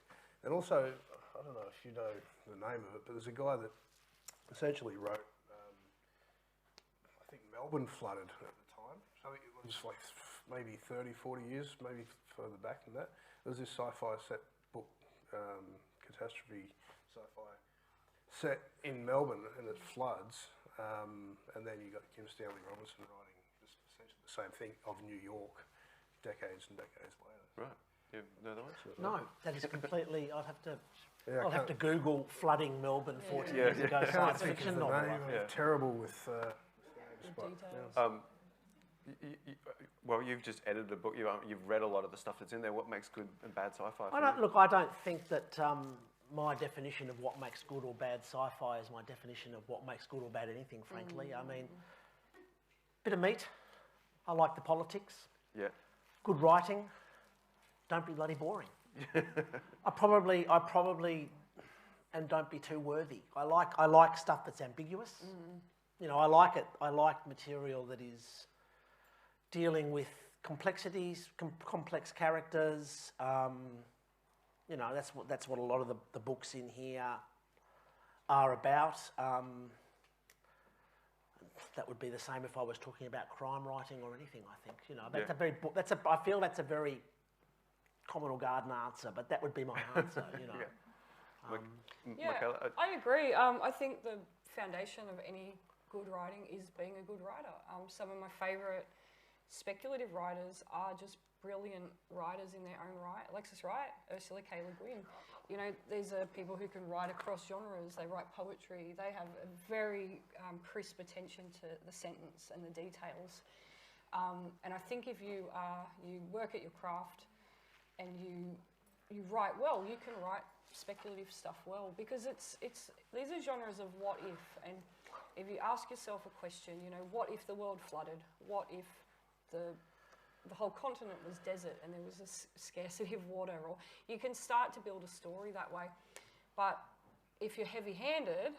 And also, I don't know if you know the name of it, but there's a guy that essentially wrote, I think Melbourne flooded at the time. So it was like maybe 30, 40 years, maybe further back than that. There was this sci-fi set book, catastrophe sci-fi set in Melbourne, and it floods. And then you got Kim Stanley Robinson writing essentially the same thing of New York decades and decades later. Right. You know that one? No, that is completely. I'd have to. Yeah, I'll have to Google flooding Melbourne 40 Yeah, years yeah. ago I can't science think of fiction the novel. name. Yeah. I'm terrible with names, but details. Well, you've just edited a book. You've read a lot of the stuff that's in there. What makes good and bad sci-fi? I don't think that my definition of what makes good or bad sci-fi is my definition of what makes good or bad anything, frankly. I mean, bit of meat. I like the politics. Yeah. Good writing. Don't be bloody boring. I probably, and don't be too worthy. I like stuff that's ambiguous. You know, I like it. I like material that is dealing with complexities, complex characters. You know, that's what a lot of the books in here are about. That would be the same if I was talking about crime writing or anything. I think, you know, that's I feel that's a very common or garden answer, but that would be my answer. You know. Mykaela, I agree. I think the foundation of any good writing is being a good writer. Some of my favourite speculative writers are just brilliant writers in their own right. Alexis Wright, Ursula K. Le Guin. You know, these are people who can write across genres. They write poetry. They have a very crisp attention to the sentence and the details. And I think if you work at your craft and you write well, you can write speculative stuff well, because these are genres of what if. And if you ask yourself a question, you know, what if the world flooded? What if the whole continent was desert and there was a scarcity of water? Or you can start to build a story that way. But if you're heavy-handed,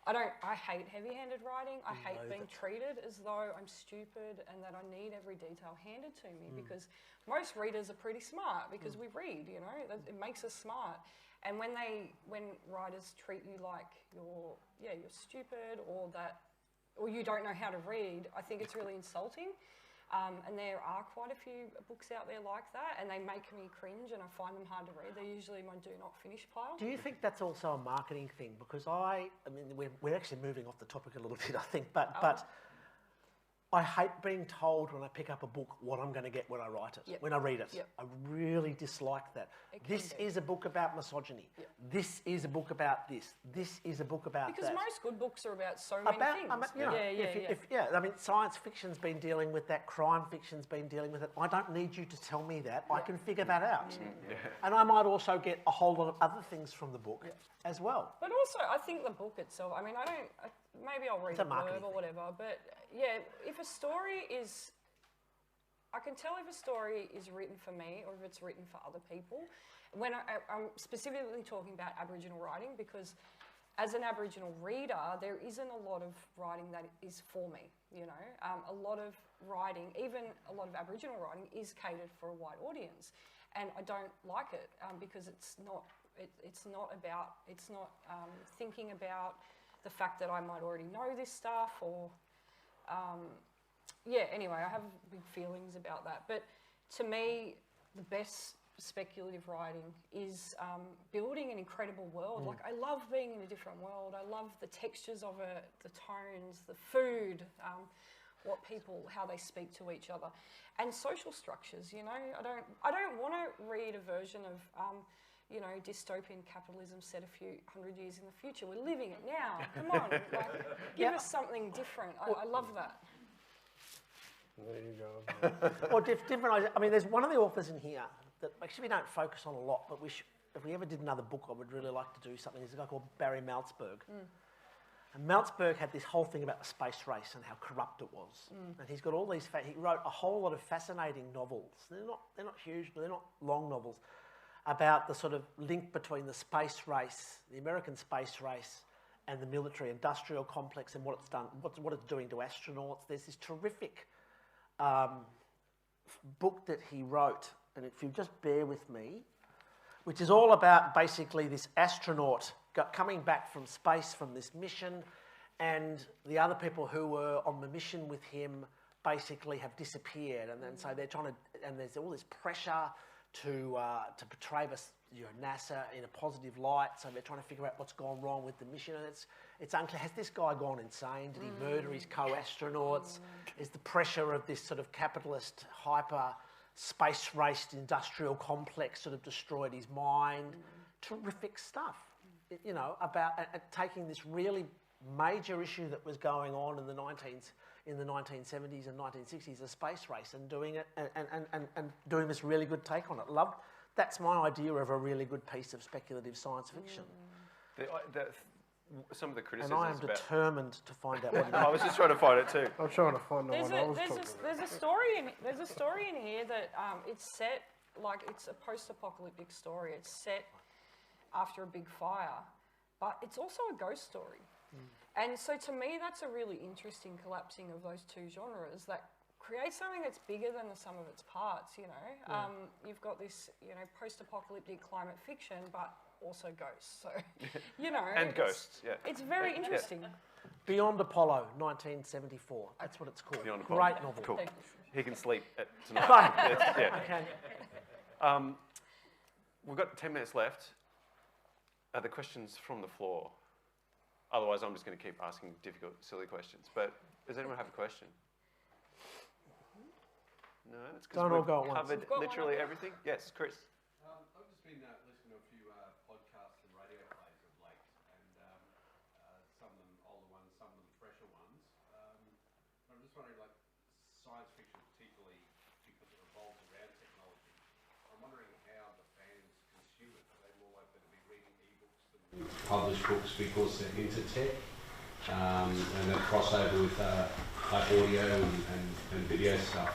I hate heavy-handed writing. I hate being treated as though I'm stupid and that I need every detail handed to me, because most readers are pretty smart because we read, you know, it makes us smart. And when writers treat you like you're stupid or you don't know how to read, I think it's really insulting. And there are quite a few books out there like that, and they make me cringe and I find them hard to read. They're usually my do not finish pile. Do you think that's also a marketing thing? Because I mean, we're actually moving off the topic a little bit, I think, but I hate being told when I pick up a book what I'm going to get when I write it, when I read it. I really dislike that. This is a book about misogyny. This is a book about this. This is a book about because that. most good books are about so many things. I mean, science fiction's been dealing with that. Crime fiction's been dealing with it. I don't need you to tell me that. I can figure that out. And I might also get a whole lot of other things from the book as well. But also, I think the book itself, I mean, maybe I'll read a blurb or whatever, but yeah, if a story is, I can tell if a story is written for me or if it's written for other people. When I'm specifically talking about Aboriginal writing, because as an Aboriginal reader, there isn't a lot of writing that is for me, you know. A lot of writing, even a lot of Aboriginal writing, is catered for a white audience. And I don't like it because it's not thinking about the fact that I might already know this stuff or, anyway, I have big feelings about that. But to me, the best speculative writing is building an incredible world. Like, I love being in a different world. I love the textures of it, the tones, the food, how they speak to each other, and social structures. You know, I don't want to read a version of dystopian capitalism set a few hundred years in the future. We're living it now. Come on, give us something different. I love that. There you go. Or different. I mean, there's one of the authors in here that actually we don't focus on a lot, but if we ever did another book, I would really like to do something. There's a guy called Barry Malzberg. And Malzberg had this whole thing about the space race and how corrupt it was. And he's got all these. He wrote a whole lot of fascinating novels. They're not huge, they're not long novels, about the sort of link between the space race, the American space race, and the military-industrial complex and what it's done, what it's doing to astronauts. There's this terrific book that he wrote, and if you just bear with me, which is all about basically this astronaut coming back from space from this mission, and the other people who were on the mission with him basically have disappeared, and then so they're trying to, and there's all this pressure to portray us, NASA in a positive light. So they're trying to figure out what's gone wrong with the mission, and it's unclear. Has this guy gone insane? Did he murder his co-astronauts? Is the pressure of this sort of capitalist hyper space race industrial complex sort of destroyed his mind? Terrific stuff, about taking this really major issue that was going on in the 1970s and 1960s, a space race, and doing it and doing this really good take on it. That's my idea of a really good piece of speculative science fiction. Some of the criticisms. And I am determined to find out what it is. I was just trying to find it too. I'm trying to find the one I was talking about. There's a story in here that it's set like it's a post-apocalyptic story. It's set after a big fire, but it's also a ghost story. And so to me, that's a really interesting collapsing of those two genres that creates something that's bigger than the sum of its parts, You've got this, post-apocalyptic climate fiction, but also ghosts. So, And ghosts, yeah. It's very interesting. Beyond Apollo, 1974. That's what it's called. Beyond Apollo. Great novel. Cool. He can sleep tonight. Yeah. Okay. We've got 10 minutes left. Are there questions from the floor? Otherwise, I'm just going to keep asking difficult, silly questions. But does anyone have a question? No, it's because we've covered literally everything. Yes, Chris. I've just been listening to a few podcasts and radio plays of late, and some of them older ones, some of them fresher ones. I'm just wondering, like science fiction, particularly because it revolves around technology. I'm wondering how the fans consume it. Are they more likely to be reading ebooks than published books because they're into tech, and then crossover with like audio and video stuff?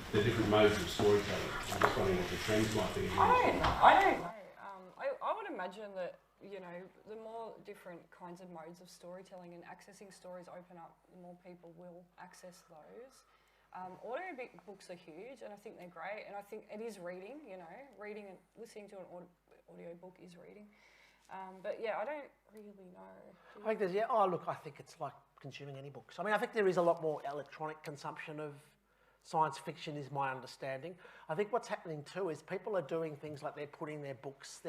The different modes of storytelling. I'm just wondering what the trends might be. I don't know. I would imagine that, the more different kinds of modes of storytelling and accessing stories open up, the more people will access those. Audio books are huge, and I think they're great, and I think it is reading, reading and listening to an audio book is reading. But yeah, I don't really know. I think I think it's like consuming any books. I mean, I think there is a lot more electronic consumption of science fiction, is my understanding. I think what's happening too is people are doing things like they're putting their books,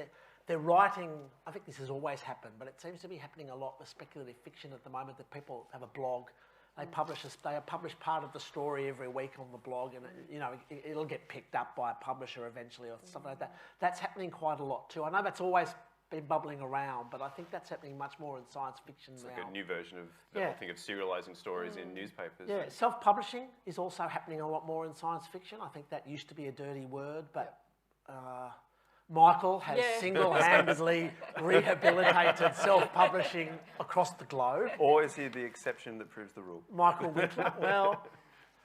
they're writing. I think this has always happened, but it seems to be happening a lot with speculative fiction at the moment, that people have a blog. They publish part of the story every week on the blog, and it'll get picked up by a publisher eventually or something like that. That's happening quite a lot too. I know that's always been bubbling around, but I think that's happening much more in science fiction now. It's like a new version of the whole thing of serializing stories in newspapers. Yeah, self-publishing is also happening a lot more in science fiction. I think that used to be a dirty word, but Michael has single-handedly rehabilitated self-publishing across the globe. Or is he the exception that proves the rule? Michael Winkler. Well,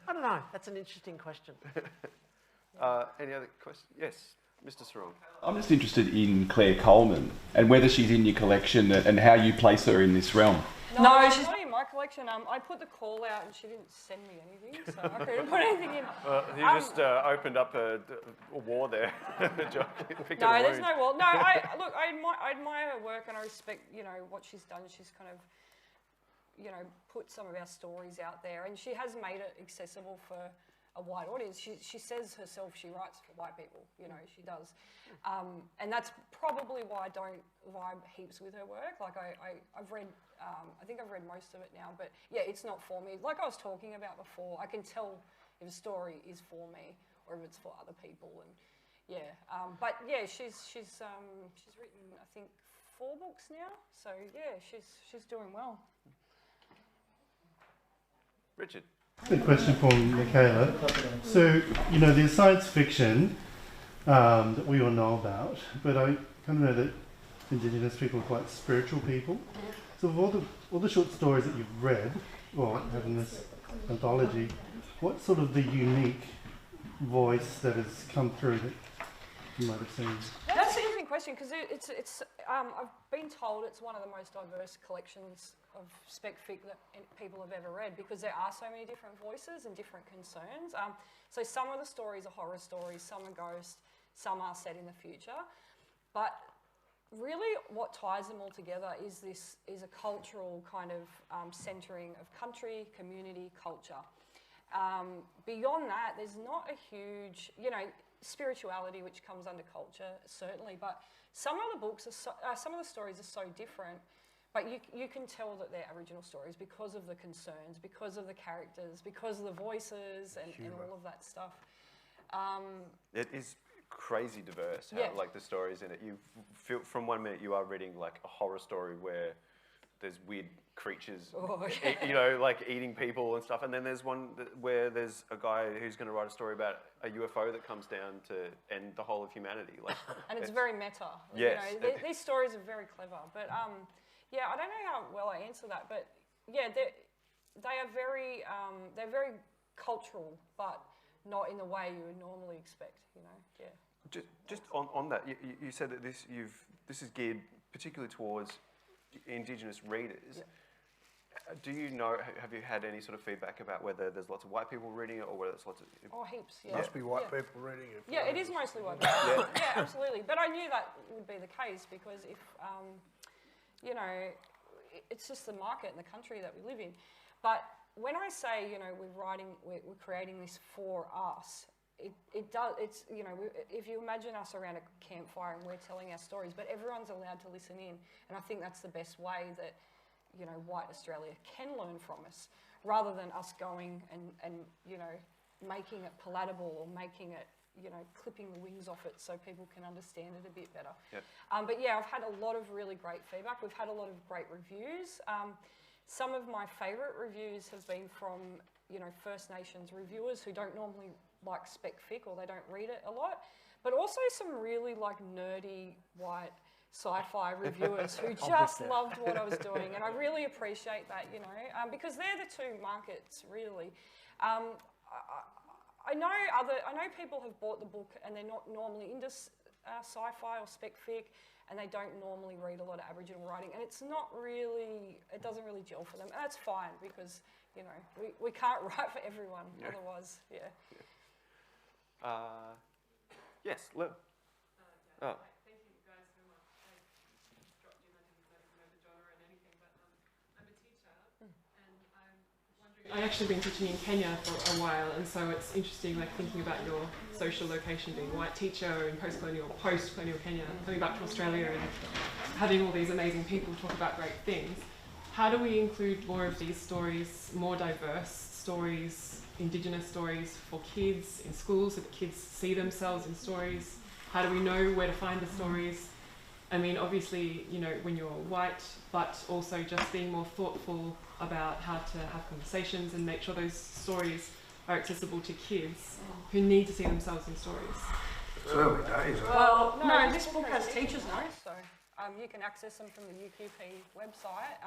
I don't know. That's an interesting question. Any other questions? Yes. Mr. Sarong. I'm just interested in Claire Coleman and whether she's in your collection and how you place her in this realm. No, she's not in my collection. I put the call out and she didn't send me anything, so I couldn't put anything in. You just opened up a war there. No, there's no war. No, I admire her work and I respect, what she's done. She's kind of, put some of our stories out there, and she has made it accessible for a wide audience. She says herself she writes for white people, she does. And that's probably why I don't vibe heaps with her work. Like I've read, I think I've read most of it now, but yeah, it's not for me. Like I was talking about before, I can tell if a story is for me or if it's for other people. And yeah, but yeah, she's written, I think, 4 books now. So yeah, she's doing well. Richard. A question for Mykaela. So, there's science fiction that we all know about, but I kind of know that Indigenous people are quite spiritual people. So, of all the short stories that you've read, or have in this anthology, what's sort of the unique voice that has come through that you might have seen? That's an interesting interesting question because I've been told it's one of the most diverse collections of spec fic that people have ever read because there are so many different voices and different concerns. So some of the stories are horror stories, some are ghosts, some are set in the future. But really what ties them all together is a cultural kind of centering of country, community, culture. Beyond that, there's not a huge, spirituality which comes under culture, certainly, but some of the books are some of the stories are so different, but you can tell that they're Aboriginal stories because of the concerns, because of the characters, because of the voices and all of that stuff. It is crazy diverse, how, Yeah. like the stories in it. You feel from 1 minute you are reading like a horror story where there's weird creatures, like eating people and stuff. And then there's one where there's a guy who's going to write a story about a UFO that comes down to end the whole of humanity. Like, And it's very meta. Yes. These stories are very clever. But I don't know how well I answer that. But yeah, they are very they're very cultural, but not in the way you would normally expect. Yeah. Just on that, you said that this is geared particularly towards Indigenous readers. Yeah. Do you know, have you had any sort of feedback about whether there's lots of white people reading it or whether there's lots of... Oh, heaps, yeah. Must be white Yeah. people reading it. Yeah, it is mostly white people. Yeah, absolutely. But I knew that would be the case because if, it's just the market and the country that we live in. But when I say, we're creating this for us, it does, if you imagine us around a campfire and we're telling our stories, but everyone's allowed to listen in. And I think that's the best way that, white Australia can learn from us, rather than us going and making it palatable or making it, clipping the wings off it so people can understand it a bit better. Yep. But yeah, I've had a lot of really great feedback. We've had a lot of great reviews. Some of my favourite reviews have been from, First Nations reviewers who don't normally like spec fic or they don't read it a lot, but also some really nerdy white sci-fi reviewers who just loved what I was doing, and I really appreciate that, because they're the two markets really. I know people have bought the book and they're not normally into sci-fi or spec fic, and they don't normally read a lot of Aboriginal writing, and it doesn't really gel for them, and that's fine because we can't write for everyone otherwise. Yeah. Yes, Lou. Oh. Thank you guys so much. I just dropped in. I didn't know the genre and anything, but I'm a teacher, and I'm wondering. I've actually been teaching in Kenya for a while, and so it's interesting, thinking about your social location, being a white teacher in post-colonial Kenya, coming back to Australia and having all these amazing people talk about great things. How do we include more of these stories, more diverse stories, Indigenous stories for kids in schools so that kids see themselves in stories? How do we know where to find the stories? I mean, obviously, when you're white, but also just being more thoughtful about how to have conversations and make sure those stories are accessible to kids who need to see themselves in stories. It's early days. Well, no, this book has teacher's notes, so you can access them from the UQP website.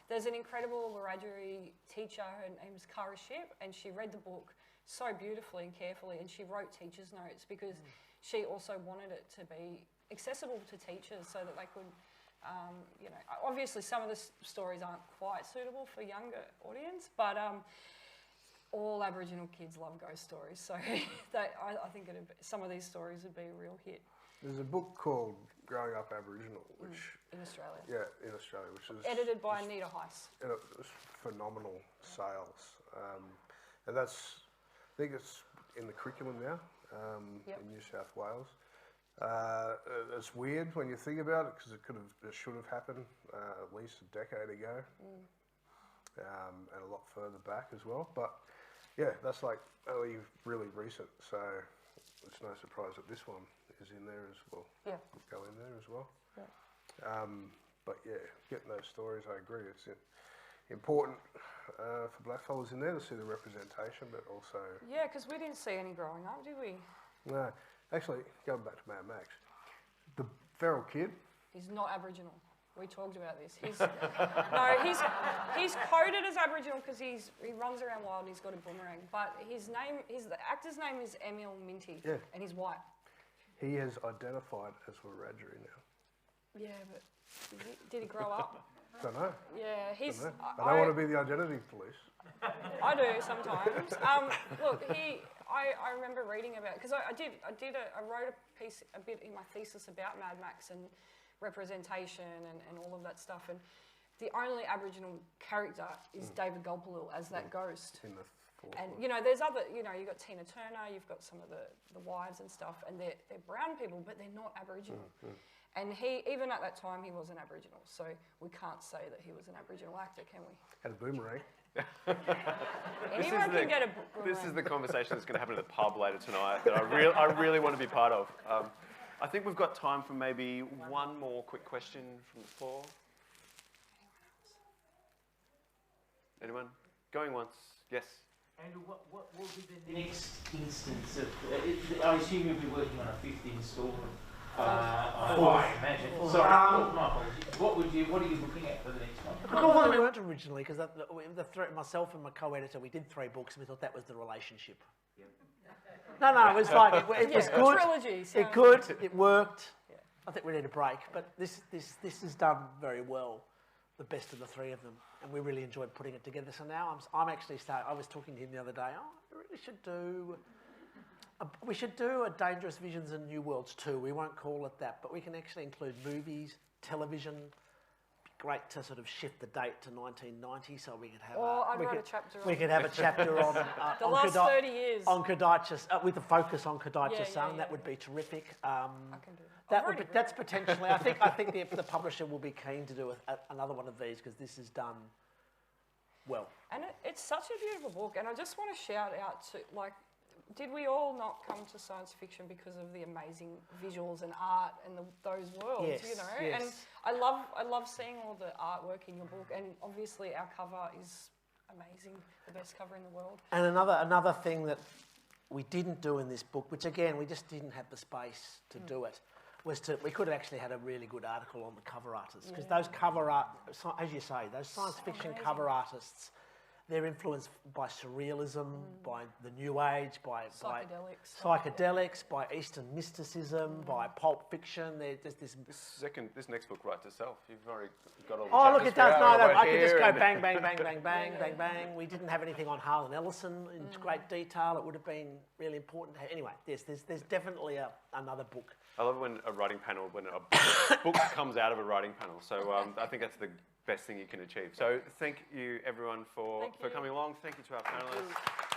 There's an incredible Wiradjuri teacher, her name's Kara Ship, and she read the book so beautifully and carefully, and she wrote teacher's notes because she also wanted it to be accessible to teachers so that they could, obviously some of the stories aren't quite suitable for younger audience, but all Aboriginal kids love ghost stories, so I think some of these stories would be a real hit. There's a book called Growing Up Aboriginal, which... in Australia. Yeah, in Australia, which is... Edited by Anita Heiss. And it was phenomenal sales. And I think it's in the curriculum now in New South Wales. It's weird when you think about it because it should have happened at least a decade ago and a lot further back as well. But yeah, that's only really recent, so it's no surprise that this one is in there as well. Yeah. Go in there as well. Yeah. But yeah, getting those stories, I agree. It's important for blackfellas in there to see the representation, but also... Yeah, because we didn't see any growing up, did we? No. Actually, going back to Mad Max, the feral kid... He's not Aboriginal. We talked about this. He's coded as Aboriginal because he runs around wild and he's got a boomerang. But the actor's name is Emil Minty, and he's white. He has identified as Wiradjuri now. Yeah, but did he grow up? Don't know. Yeah, he's. Don't know. I don't want to be the identity police. I do sometimes. Look, I remember reading about, because I wrote a bit in my thesis about Mad Max and representation and all of that stuff, and the only Aboriginal character is David Gulpilil as that ghost. In the fourth And one. there's other, you've got Tina Turner, you've got some of the wives and stuff, and they're brown people, but they're not Aboriginal. And even at that time, he wasn't Aboriginal, so we can't say that he was an Aboriginal actor, can we? Had a boomerang. Anyone can get a This is the conversation that's going to happen at the pub later tonight that I really want to be part of. I think we've got time for maybe one more quick question from the floor. Anyone? Going once? Yes. Andrew, what will be the next instance of... I assume you'll be working on a fifth instalment. I imagine. Sorry, my apologies. What are you looking at for the next one? Well, we weren't originally, because myself and my co-editor, we did 3 books, and we thought that was the relationship. Yep. No, it was like, it was good. Trilogy, it good, it worked. Yeah. I think we need a break, but this is done very well, the best of the 3 of them, and we really enjoyed putting it together. So now I'm actually starting, I was talking to him the other day, we really should do... We should do a Dangerous Visions and New Worlds 2. We won't call it that, but we can actually include movies, television. It'd be great to sort of shift the date to 1990, so we could have. We could have a chapter on the last 30 years on Kadaitcha, with a focus on Kadaitcha Sung. That would be terrific. I can do that. That's potentially. I think the publisher will be keen to do another one of these, because this is done well. And it's such a beautiful book, and I just want to shout out to did we all not come to science fiction because of the amazing visuals and art and those worlds, Yes. And I love seeing all the artwork in your book, and obviously our cover is amazing, the best cover in the world. And another thing that we didn't do in this book, which again we just didn't have the space to do it, was we could have actually had a really good article on the cover artists, because those cover art, as you say, those science fiction cover artists, they're influenced by surrealism, by the New Age, by psychedelics, by Eastern mysticism, by pulp fiction. There's this. This next book writes itself. You've already got all the. Oh, look, it does. No, I could just go and bang, bang, bang, bang, bang, bang, bang. We didn't have anything on Harlan Ellison in great detail. It would have been really important. Anyway, there's definitely another book. I love when a writing panel, when a book comes out of a writing panel. So I think that's the best thing you can achieve. So thank you everyone for coming along. Thank you to our panelists.